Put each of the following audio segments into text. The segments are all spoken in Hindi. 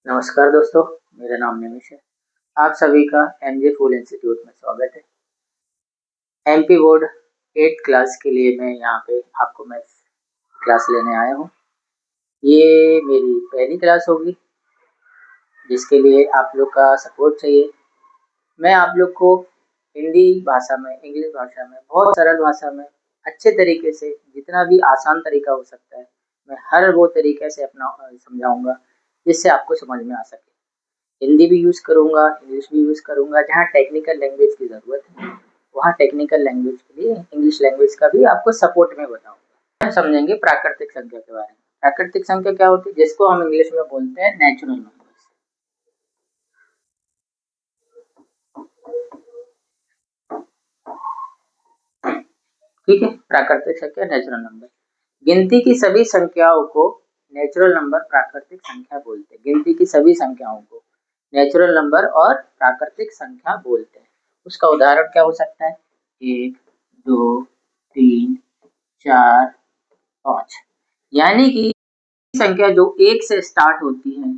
नमस्कार दोस्तों, मेरा नाम निमिष है। आप सभी का एमजे फूल इंस्टीट्यूट में स्वागत है। एमपी बोर्ड 8th क्लास के लिए मैं यहाँ पे आपको मैं क्लास लेने आया हूँ। ये मेरी पहली क्लास होगी जिसके लिए आप लोग का सपोर्ट चाहिए। मैं आप लोग को हिंदी भाषा में, इंग्लिश भाषा में, बहुत सरल भाषा में अच्छे तरीके से जितना भी आसान तरीका हो सकता है, मैं हर वो तरीके से अपना समझाऊँगा जिससे आपको समझ में आ सके। हिंदी भी यूज़ करूँगा, इंग्लिश भी यूज़ करूँगा, जहाँ टेक्निकल लैंग्वेज की ज़रूरत है, वहाँ टेक्निकल लैंग्वेज के लिए इंग्लिश लैंग्वेज का भी आपको सपोर्ट में बताऊँगा। हम समझेंगे प्राकृतिक संख्या के बारे में। प्राकृतिक संख्या क्या होती है? जिसको हम इंग्लिश में बोलते हैं नेचुरल नंबर्स। ठीक है, प्राकृतिक संख्या नेचुरल नंबर। गिनती की सभी संख्याओं को नेचुरल नंबर प्राकृतिक संख्या बोलते हैं। गिनती की सभी संख्याओं को नेचुरल नंबर और प्राकृतिक संख्या बोलते हैं। उसका उदाहरण क्या हो सकता है? 1, 2, 3, 4, 5। यानी कि संख्या जो 1 से स्टार्ट होती है,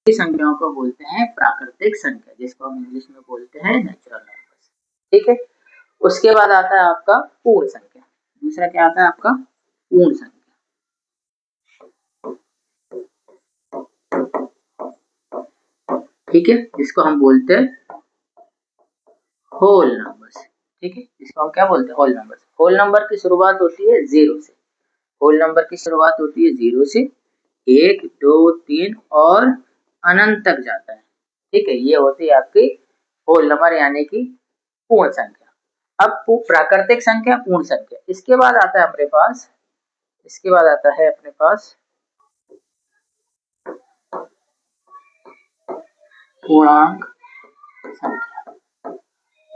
संख्याओं को बोलते हैं प्राकृतिक संख्या, जिसको हम इंग्लिश में बोलते हैं नेचुरल नंबर्स। ठीक है, उसके बाद आता है आपका पूर्ण संख्या। दूसरा क्या आता है आपका? पूर्ण संख्या। ठीक है, जिसको हम बोलते हैं होल नंबर्स। ठीक है, जिसको हम क्या बोलते हैं? Whole numbers. होल नंबर की शुरुआत होती है 0 से। होल नंबर की शुरुआत होती है 0 से, 1, 2, 3 और अनंत तक जाता है। ठीक है, ये होती है आपकी होल नंबर यानी कि पूर्ण संख्या। अब प्राकृतिक संख्या, पूर्ण संख्या, इसके बाद आता है अपने पास, इसके बाद आता है अपने पास पूर्णांक संख्या।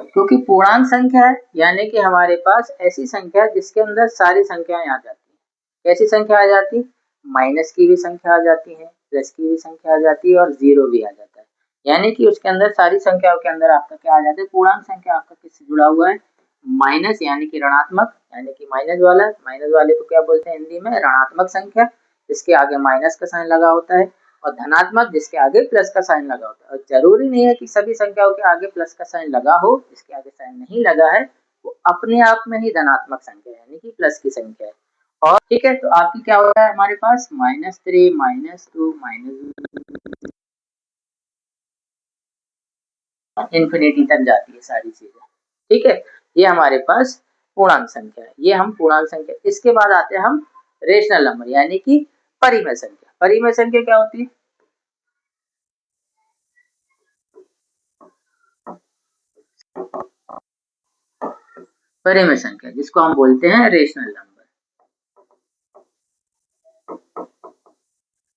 क्योंकि पूर्णांक संख्या है यानी कि हमारे पास ऐसी संख्या है जिसके अंदर सारी संख्याएं आ जाती हैं। कैसी संख्या आ जाती? माइनस की भी संख्या आ जाती है, प्लस की भी संख्या आ जाती है और जीरो भी आ जाता है। यानी कि उसके अंदर सारी संख्याओं के अंदर आपका क्या आ जाता है? पूर्णांक संख्या आपका किससे जुड़ा हुआ है? माइनस यानी कि ऋणात्मक, यानी कि माइनस वाला। माइनस वाले को क्या बोलते हैं हिंदी में? ऋणात्मक संख्या, जिसके आगे माइनस का साइन लगा होता है, और धनात्मक जिसके आगे प्लस का साइन लगा होता है। और जरूरी नहीं है कि सभी संख्याओं के आगे प्लस का साइन लगा हो, जिसके आगे साइन नहीं लगा है वो अपने आप में ही धनात्मक संख्या है, यानी कि प्लस की संख्या है। और ठीक है, तो आपकी क्या होता है हमारे पास? -3, -2, इन्फिनिटी तक जाती है सारी चीजें। ठीक है, ये हमारे पास पूर्णांक संख्या है, ये हम पूर्णांक संख्या। इसके बाद आते हैं हम रेशनल नंबर यानी कि परिमेय संख्या। परिमेय संख्या क्या होती है? परिमेय संख्या, जिसको हम बोलते हैं रेशनल नंबर।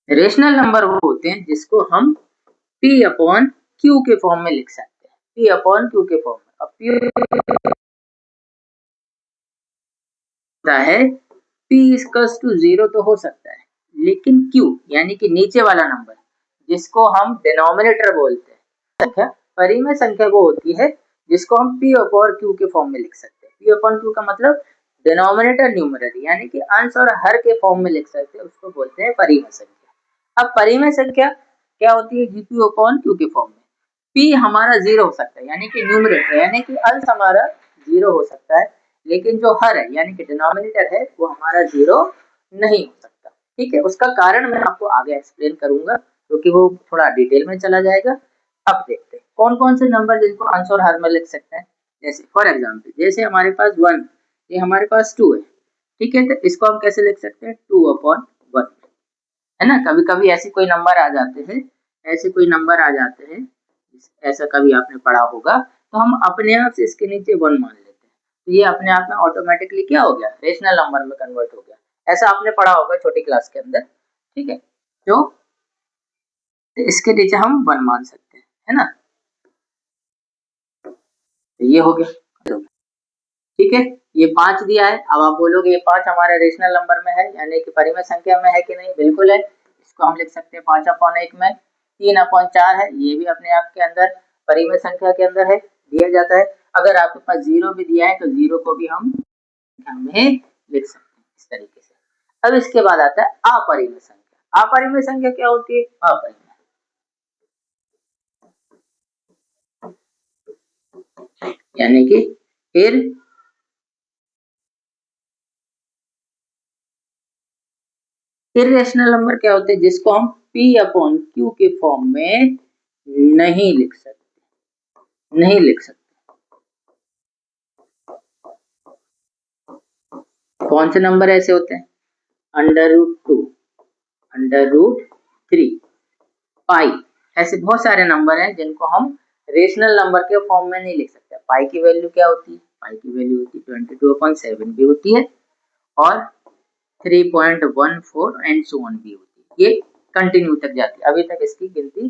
रेशनल नंबर वो होते हैं जिसको हम P अपॉन Q के फॉर्म में लिख सकते हैं। P अपॉन Q के फॉर्म में। अब P होता है P इक्वल्स टू 0 तो हो सकता है, लेकिन Q यानी कि नीचे वाला नंबर, जिसको हम डिनोमिनेटर बोलते हैं, संख्या परिमेय संख्या वो होती है जिसको हम P अपॉन Q के फॉर्म में लिख सकते हैं। P अपॉन Q का मतलब डिनोमिनेटर न्यूमरेटर, यानी कि अंश और हर के फॉर्म में लिख सकते हैं, उसको बोलते हैं परिमेय संख्या। अब परिमेय संख्या क्या होती है? GP अपॉन Q के फॉर्म में। P हमारा 0 हो सकता है यानी कि न्यूमरेटर, यानी कि अंश हमारा 0 हो सकता है, लेकिन जो हर है यानी कि डिनोमिनेटर है वो हमारा 0 नहीं हो सकता। ठीक है, उसका कारण मैं आपको आगे एक्सप्लेन करूंगा क्योंकि वो थोड़ा डिटेल में चला जाएगा। अब देखते हैं कौन कौन से नंबर जिनको अंश और हर में लिख सकते हैं। जैसे फॉर एग्जाम्पल, जैसे हमारे पास 1, ये हमारे पास 2 है। ठीक है, तो इसको हम कैसे लिख सकते हैं? 2 अपॉन 1, है ना। कभी कभी ऐसे कोई नंबर आ जाते हैं, ऐसे कोई नंबर आ जाते हैं, ऐसा कभी आपने पढ़ा होगा, तो हम अपने आप से इसके नीचे 1 मान लेते हैं, तो ये अपने आप में ऑटोमेटिकली क्या हो गया? रेशनल नंबर में कन्वर्ट हो गया। ऐसा आपने पढ़ा होगा छोटी क्लास के अंदर। ठीक है, तो इसके नीचे हम 1 मान सकते हैं, है ना। तो ये हो गया। ठीक है, ये 5 दिया है। अब आप बोलोगे ये 5 हमारे रेशनल नंबर में है यानी कि परिमेय संख्या में है कि नहीं? बिल्कुल है। इसको हम लिख सकते हैं 5 अपॉन 1 में। 3 अपॉन 4 है, ये भी अपने आप के अंदर परिमेय संख्या के अंदर है, दिया जाता है। अगर आपके पास 0 भी दिया है तो 0 को भी हम संख्या में लिख सकते हैं इस तरीके से। अब इसके बाद आता है अपरिमेय संख्या। अपरिमेय संख्या क्या होती है? अपरिमेय यानी कि इर्रेशनल नंबर क्या होते हैं? जिसको हम P अपॉन Q के फॉर्म में नहीं लिख सकते, नहीं लिख सकते। कौन से नंबर ऐसे होते हैं? √2, √3, पाई, ऐसे बहुत सारे नंबर हैं जिनको हम रेशनल नंबर के फॉर्म में नहीं लिख सकते। पाई की वैल्यू क्या होती है? पाई की वैल्यू होती है 22/7 भी होती है और 3.14 एंड सो ऑन भी होती है। ये कंटिन्यू तक जाती है। अभी तक इसकी गिनती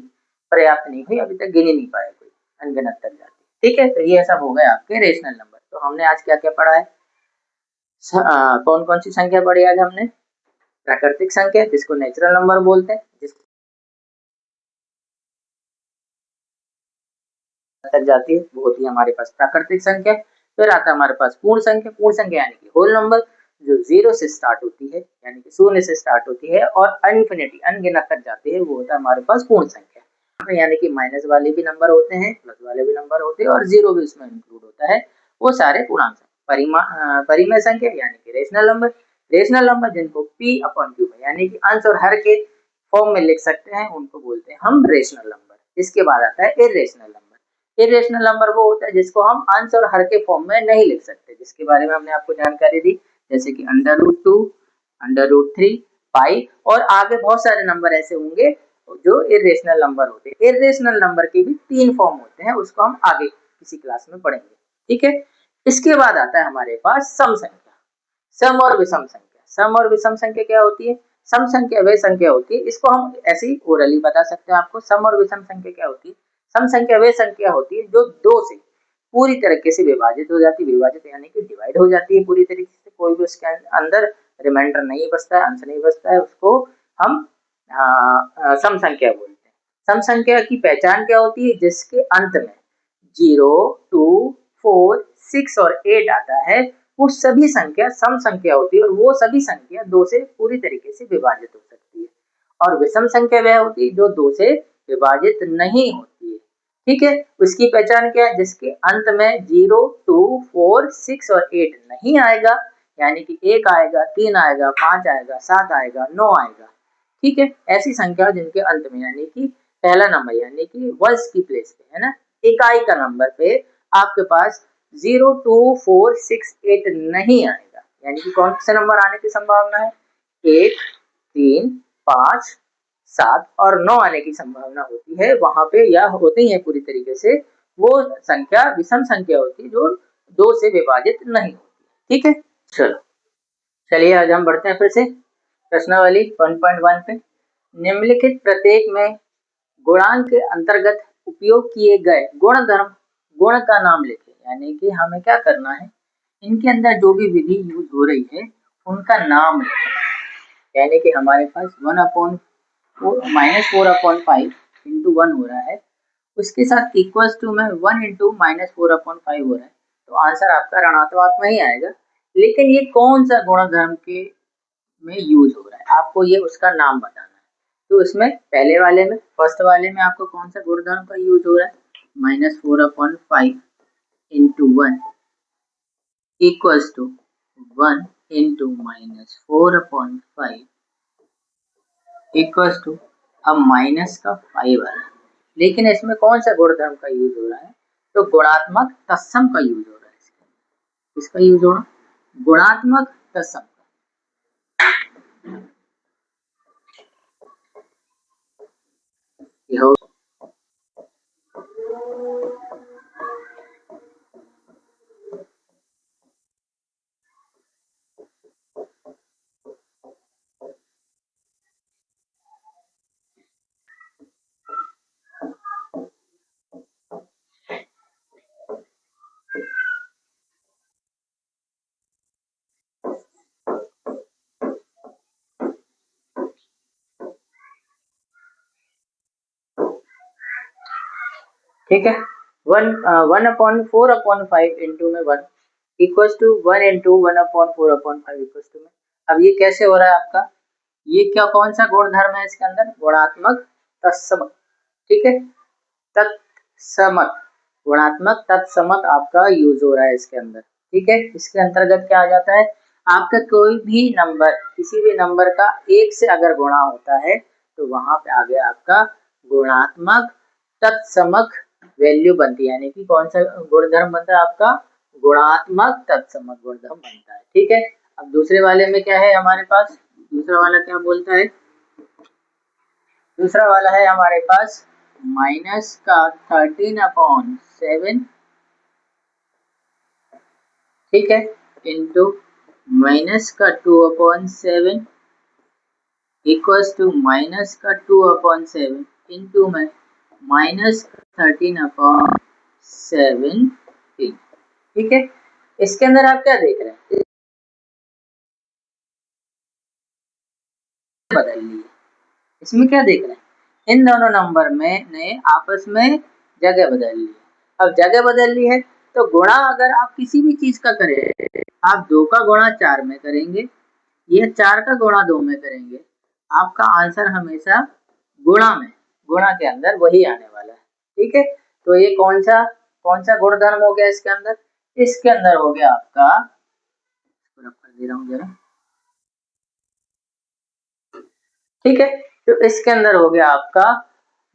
पर्याप्त नहीं हुई, अभी तक गिन ही नहीं पाया कोई, अनगिनत तक जाती है। ठीक है, तो ये सब हो गए आपके रेशनल नंबर। तो हमने आज क्या क्या पढ़ा है? कौन कौन सी संख्या पढ़ी आज हमने? प्राकृतिक संख्या जिसको नेचुरल नंबर बोलते हैं, जिसको तक जाती है वो होती है हमारे पास प्राकृतिक संख्या। फिर आता है हमारे पास पूर्ण संख्या। पूर्ण संख्या यानी कि होल नंबर, जो 0 से स्टार्ट होती है, यानी कि शून्य से स्टार्ट होती है और इन्फिनिटी अनगिनत तक जाती है, वो होता है हमारे पास पूर्ण संख्या। यानी कि माइनस वाले भी नंबर होते हैं, प्लस वाले भी नंबर होते हैं और जीरो भी उसमें इंक्लूड होता है, वो सारे पूर्णांक। परिमेय संख्या यानी कि रेशनल नंबर। रेशनल नंबर जिनको P अपॉन Q में यानी कि अंश और हर के फॉर्म में लिख सकते हैं, उनको बोलते हैं हम रेशनल नंबर। इसके बाद आता है इर्रेशनल नंबर। इर्रेशनल नंबर वो होता है जिसको हम अंश और हर के फॉर्म में नहीं लिख सकते, जिसके बारे में हमने आपको जानकारी दी, जैसे कि √2, √3, पाई और आगे बहुत सारे नंबर ऐसे होंगे जो इर्रेशनल नंबर होते हैं। इर्रेशनल नंबर के भी 3 फॉर्म होते हैं, उसको हम आगे किसी क्लास में पढ़ेंगे। ठीक है, इसके बाद आता है हमारे पास सम संख्या, सम और विषम संख्या। सम और विषम संख्या क्या होती है? सम संख्या वह संख्या होती है, इसको हम ऐसे ही ओरली बता सकते हैं आपको। सम और विषम संख्या क्या होती है? सम संख्या वह संख्या होती है जो 2 से पूरी तरीके से विभाजित हो जाती है। विभाजित यानी कि डिवाइड हो जाती है पूरी तरीके से, कोई भी उसके अंदर रिमाइंडर नहीं बचता है, अंश नहीं बचता है, उसको हम सम संख्या बोलते हैं। सम संख्या की पहचान क्या होती है? जिसके अंत में 0, 2, 4, 6 और 8 आता है, वो सभी संख्या सम संख्या होती है और वो सभी संख्या 2 से पूरी तरीके से विभाजित हो सकती है। और विषम संख्या वह होती है जो 2 से विभाजित नहीं होती है। ठीक है, उसकी पहचान क्या है? जिसके अंत में 0, 2, 4, 6 और 8 नहीं आएगा, यानी कि 1 आएगा, 3 आएगा, 5 आएगा, 7 आएगा, 9 आएगा। ठीक है, ऐसी संख्या जिनके अंत में यानी कि पहला नंबर यानी कि वंश की प्लेस पे है ना, इकाई का नंबर पे आपके पास 0, 2, 4, 6, 8 नहीं आएगा, यानी कि कौन से नंबर आने की संभावना है? 1, 3, 5, 7 और 9 आने की संभावना होती है वहां पे, या होती है पूरी तरीके से। वो संख्या विषम संख्या होती है जो 2 से विभाजित नहीं होती। ठीक है, चलो चलिए आज हम बढ़ते हैं फिर से प्रश्नावली 1.1 पे। निम्नलिखित प्रत्येक में गुणांक के अंतर्गत उपयोग किए गए गुणधर्म गुण का नाम लिखें। यानी कि हमें क्या करना है, इनके अंदर जो भी विधि यूज हो रही है उनका नाम लिखना है। यानी कि हमारे पास -4/5 इंटू 1 हो रहा है, उसके साथ इक्वल्स टू में 1 इंटू -4/5 हो रहा है, तो आंसर आपका ऋणात्मक में ही आएगा। लेकिन ये कौन सा गुणधर्म के में यूज हो रहा है, आपको ये उसका नाम बताना है। तो इसमें पहले वाले में, फर्स्ट वाले में आपको कौन सा गुणधर्म का यूज हो रहा है? -4/5 into 1 equals to 1 into -4/5 equals to, अब माइनस का 5 वाला। लेकिन इसमें कौन सा गुणधर्म का यूज हो रहा है? तो गुणात्मक तत्सम का यूज हो रहा है। इसका यूज हो रहा है गुणात्मक तत्सम। ठीक है, 1/4/5 इंटू में 1 equals to 1 into 1/4/5 equals to में। अब ये कैसे हो रहा है आपका, ये क्या कौन सा गुणधर्म है इसके अंदर, गुणात्मक तत्समक, ठीक है, तत्समक, गुणात्मक तत्समक आपका यूज हो रहा है इसके अंदर, ठीक है। इसके अंतर्गत क्या आ जाता है, आपका कोई भी नंबर, किसी भी नंबर का एक से अगर गुणा होता है तो वहां पे आ गया आपका गुणात्मक तत्समक वैल्यू बनती है, यानी कि कौन सा गुणधर्म बनता है आपका, गुणात्मक तत्समक गुणधर्म बनता है, ठीक है। अब दूसरे वाले में क्या है हमारे पास, दूसरा वाला क्या बोलता है, दूसरा वाला है हमारे पास माइनस का 13/7, ठीक है, इंटू माइनस का 2/7 इक्वल्स टू माइनस का 2/7 इंटू में माइनस 13/7, ठीक है। इसके अंदर आप क्या देख रहे हैं, बदल लिए, इसमें क्या देख रहे हैं, इन दोनों नंबर में ने आपस में जगह बदल ली। अब जगह बदल ली है तो गुणा अगर आप किसी भी चीज का करें, आप 2 का गुणा 4 में करेंगे या 4 का गुणा 2 में करेंगे, आपका आंसर हमेशा गुणा में, गुणा के अंदर वही आने वाला है, ठीक है। तो ये कौन सा गुणधर्म हो गया इसके अंदर, इसके अंदर हो गया आपका, कर दे रहा हूँ जरा, ठीक है। तो इसके अंदर हो गया आपका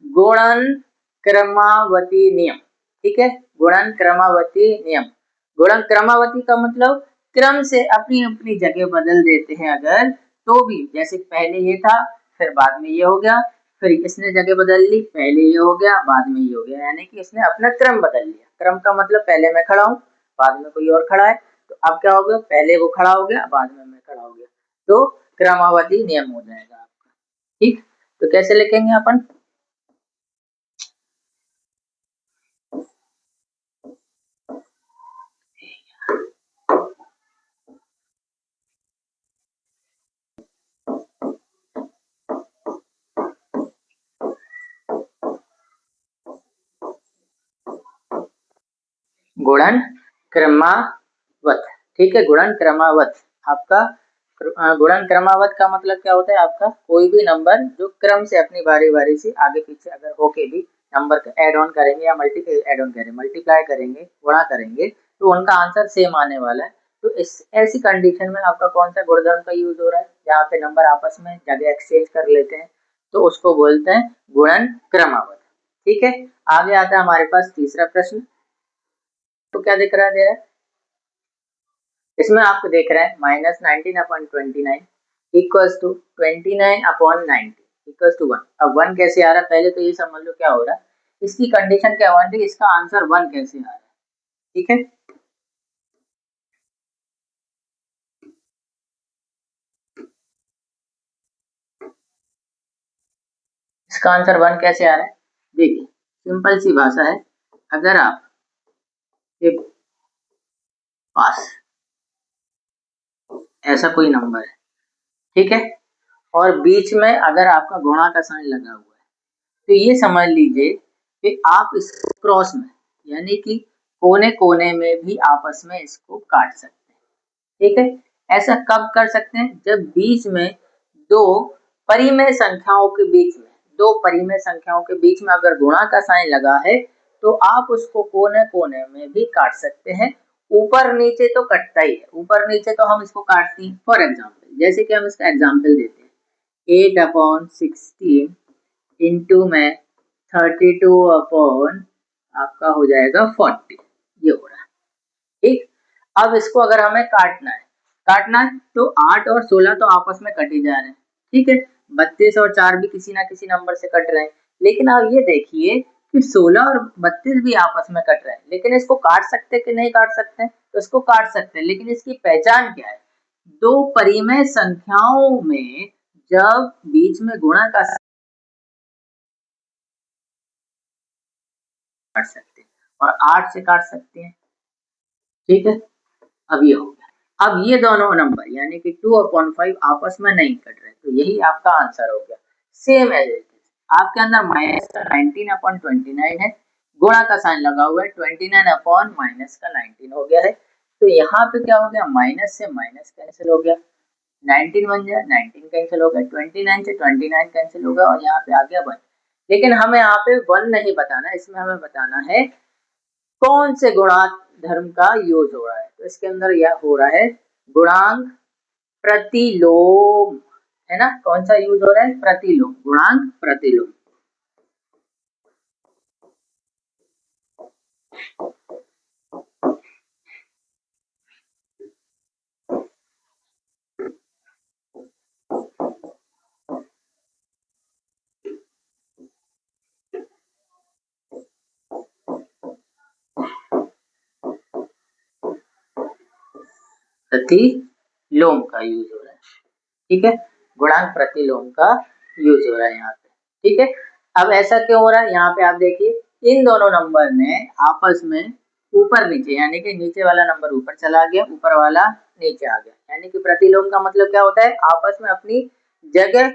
गुणन क्रमावती नियम, ठीक है, गुणन क्रमावती नियम। गुणन क्रमावती का मतलब क्रम से अपनी अपनी जगह बदल देते हैं अगर, तो भी जैसे पहले ये था फिर बाद में ये हो गया, फिर इसने जगह बदल ली, पहले ये हो गया बाद में ये हो गया, यानी कि इसने अपना क्रम बदल लिया। क्रम का मतलब पहले मैं खड़ा हूँ बाद में कोई और खड़ा है, तो अब क्या हो गया, पहले वो खड़ा हो गया बाद में मैं खड़ा हो गया, तो क्रमावती नियम हो जाएगा आपका, ठीक। तो कैसे लिखेंगे अपन, गुणन क्रमावत, ठीक है, गुणन क्रमावत आपका, गुणन क्रमावत का मतलब क्या होता है आपका, कोई भी नंबर जो क्रम से अपनी बारी बारी से आगे पीछे अगर होके भी नंबर का एड ऑन करेंगे या मल्टीप्लाई करेंगे, गुणा करेंगे, तो उनका आंसर सेम आने वाला है। तो इस ऐसी कंडीशन में आपका कौन सा गुणधर्म का यूज हो रहा है, जहाँ पे नंबर आपस में जगह एक्सचेंज कर लेते हैं, तो उसको बोलते हैं गुणन क्रमावत, ठीक है। आगे आता है हमारे पास तीसरा प्रश्न, तो क्या दिख रहा है, दे रहा है इसमें आपको देख रहा है -19/29 इक्वल्स टू 29/90 इक्वल्स टू 1। अब 1 कैसे आ रहा है, पहले तो ये समझ लो क्या हो रहा है, इसकी कंडीशन क्या बन रही है, इसका आंसर 1 कैसे आ रहा है, ठीक है। इसका आंसर 1 कैसे आ रहा है, देखिए सिंपल सी भाषा है, अगर आप के पास ऐसा कोई नंबर है, ठीक है, और बीच में अगर आपका गुणा का साइन लगा हुआ है, तो ये समझ लीजिए कि आप इस क्रॉस में, यानी कि कोने कोने में भी आपस में इसको काट सकते हैं, ठीक है। ऐसा कब कर सकते हैं, जब बीच में दो परिमेय संख्याओं के बीच में, दो परिमेय संख्याओं के बीच में अगर गुणा का साइन लगा है, तो आप उसको कोने कोने में भी काट सकते हैं। ऊपर नीचे तो कटता ही है, ऊपर नीचे तो हम इसको काटते हैं। फॉर एग्जाम्पल, जैसे कि हम इसका एग्जाम्पल देते हैं, 8/16 इंटू में 32 आपका हो जाएगा 40, ये हो रहा है, ठीक। अब इसको अगर हमें काटना है तो 8 और 16 तो आपस में कट ही जा रहे हैं, ठीक है, 32 और 4 भी किसी ना किसी नंबर से कट रहे हैं, लेकिन आप ये देखिए कि 16 और 32 भी आपस में कट रहे हैं, लेकिन इसको काट सकते कि नहीं काट सकते, तो इसको काट सकते हैं, लेकिन इसकी पहचान क्या है, दो परिमेय संख्याओं में जब बीच में गुणा का काट सकते हैं और 8 से काट सकते हैं, ठीक है। अब ये हो गया, अब ये दोनों नंबर यानी कि 2/5 आपस में नहीं कट रहे, तो यही आपका आंसर हो गया। सेम एज इट इज, आपके अंदर -19/29 है, गुणा का साइन लगा हुआ है, 29 अपॉन -19 हो गया है, तो यहाँ पे क्या हो गया, माइनस से माइनस कैंसिल हो गया, 19 बन जाए, 19 कैंसिल हो गया, 29 से 29 कैंसिल हो गया और यहाँ पे आ गया 1। लेकिन हमें यहाँ पे 1 नहीं बताना, इसमें हमें बताना है कौन से गुणांक धर्म का यूज हो रहा है। तो इसके अंदर यह हो रहा है गुणांक प्रतिलोम, है ना। कौन सा यूज हो रहा है? प्रतिलोम, गुणांक प्रतिलोम। प्रतिलोम का यूज हो रहा है, ठीक है। गुणांक प्रतिलोम का यूज हो रहा है यहाँ पे, ठीक है। अब ऐसा क्यों हो रहा है? यहाँ पे आप देखिए इन दोनों नंबर ने आपस में ऊपर नीचे, यानी कि नीचे वाला नंबर ऊपर चला गया, ऊपर वाला नीचे आ गया, यानी कि प्रतिलोम का मतलब क्या होता है? आपस में अपनी जगह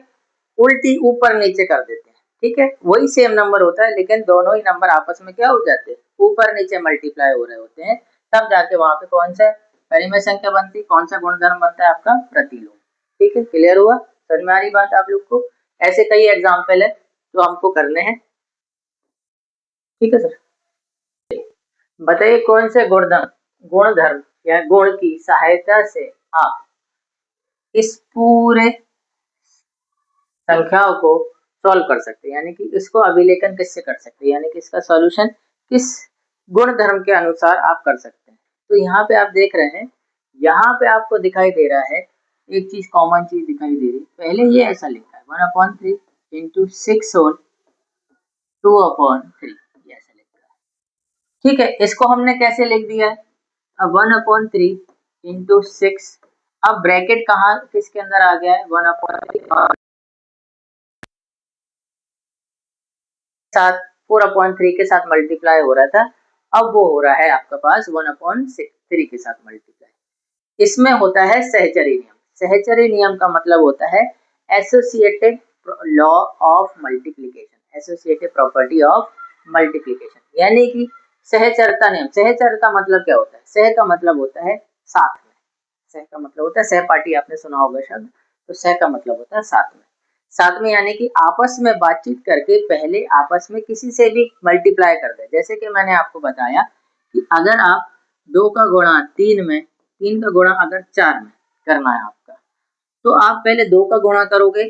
उल्टी ऊपर नीचे कर देते हैं, ठीक है। वही सेम नंबर होता है लेकिन दोनों ही नंबर आपस में क्या हो जाते हैं? ऊपर नीचे मल्टीप्लाई हो रहे होते हैं, तब जाके वहां पे कौन सा परिमेय संख्या बनती, कौन सा गुणधर्म बनता है? आपका प्रतिलोम, ठीक है। क्लियर हुआ? समझ में आ रही बात आप लोग को? ऐसे कई एग्जाम्पल है जो हमको करने हैं, ठीक है सर। बताइए कौन से गुणधर्म या गुण की सहायता से आप इस पूरे संख्याओं को सॉल्व कर सकते हैं, यानी कि इसको अभिलेखन किससे कर सकते हैं, यानी कि इसका सॉल्यूशन किस गुण धर्म के अनुसार आप कर सकते हैं। तो यहाँ पे आप देख रहे हैं, यहाँ पे आपको दिखाई दे रहा है एक चीज, कॉमन चीज दिखाई दे रही है। पहले ये ऐसा लिखा है 1/3 इंटू 6 होल 2/3, ये ऐसा लिखा है, ठीक है। इसको हमने कैसे लिख दिया है? अब 1/3 इंटू 6, अब ब्रैकेट कहाँ किसके अंदर आ गया है? 1/3 साथ 4/3 के साथ मल्टीप्लाई हो रहा था, अब वो हो रहा है आपका पास 1/3 के साथ मल्टीप्लाई। इसमें होता है सहचरी नियम। सहचरी नियम का मतलब होता है associated law of multiplication, associated property of multiplication, यानी कि सहचरता नियम। सहचरता मतलब क्या होता है? सह का मतलब होता है साथ में, सह का मतलब होता है सहपाठी, आपने सुना होगा शब्द। तो सह का मतलब होता है साथ में, साथ में यानी कि आपस में बातचीत करके पहले आपस में किसी से भी मल्टीप्लाई कर दे। जैसे कि मैंने आपको बताया कि अगर आप 2 का गुणा 3 में, 3 का गुणा अगर 4 में करना है आपका, तो आप पहले 2 का गुणा करोगे,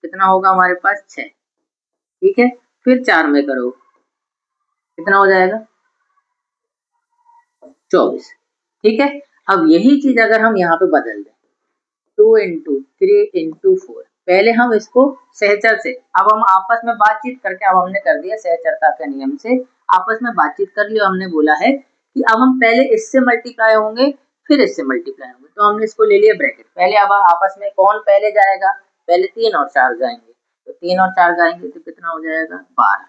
कितना होगा हमारे पास? 6, ठीक है। फिर 4 में करो, कितना हो जाएगा? 24, ठीक है। अब यही चीज अगर हम यहाँ पे बदल दें 2 इंटू 3 इंटू 4, पहले हम इसको सहचर से, अब हम आपस में बातचीत करके, अब हमने कर दिया सहचरता के नियम से, आपस में बातचीत कर लिया, हमने बोला है कि अब हम पहले इससे मल्टीप्लाई होंगे फिर इससे मल्टीप्लाई होंगे, तो हमने इसको ले लिया ब्रैकेट। पहले अब आपस में कौन पहले जाएगा? पहले 3 और 4 जाएंगे, तो 3 और 4 जाएंगे तो कितना हो जाएगा? 12,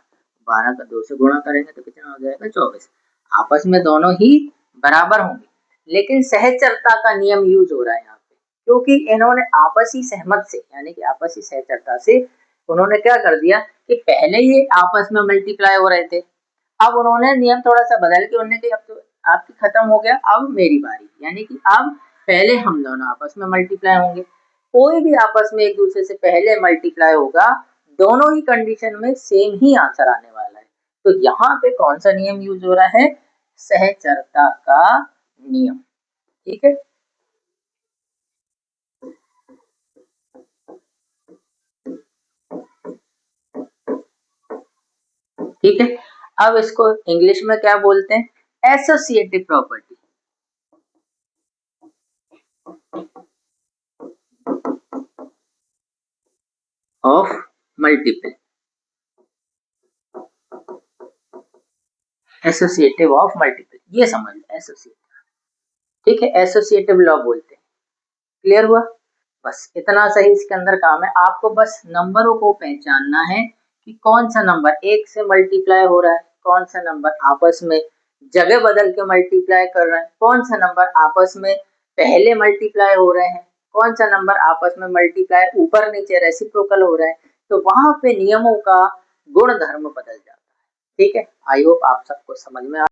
12 का 2 से गुणा करेंगे तो कितना हो जाएगा? 24। आपस में दोनों ही बराबर होंगे, लेकिन सहचरता का नियम यूज हो रहा है यहाँ पे, क्योंकि इन्होंने आपसी सहमत से, यानी कि आपसी सहचरता से उन्होंने क्या कर दिया कि पहले ये आपस में मल्टीप्लाई हो रहे थे, अब उन्होंने नियम थोड़ा सा बदल के उन्होंने कहा अब तो आपकी खत्म हो गया, अब मेरी बारी, यानी कि अब पहले हम दोनों आपस में मल्टीप्लाई होंगे। कोई भी आपस में एक दूसरे से पहले मल्टीप्लाई होगा, दोनों ही कंडीशन में सेम ही आंसर आने वाला है। तो यहाँ पे कौन सा नियम यूज हो रहा है? सहचरता का नियम, ठीक है। ठीक है, अब इसको इंग्लिश में क्या बोलते हैं? Associative property of multiple, associative of multiple, ये समझ लो एसोसिएटिव, ठीक है। एसोसिएटिव लॉ बोलते हैं। क्लियर हुआ? बस इतना सही इसके अंदर काम है, आपको बस नंबरों को पहचानना है कि कौन सा नंबर एक से मल्टीप्लाई हो रहा है, कौन सा नंबर आपस में जगह बदल के मल्टीप्लाई कर रहे हैं, कौन सा नंबर आपस में पहले मल्टीप्लाई हो रहे हैं, कौन सा नंबर आपस में मल्टीप्लाई ऊपर नीचे रेसिप्रोकल हो रहे हैं। तो वहां पे नियमों का गुण धर्म बदल जाता है, ठीक है। आई होप आप सबको समझ में आ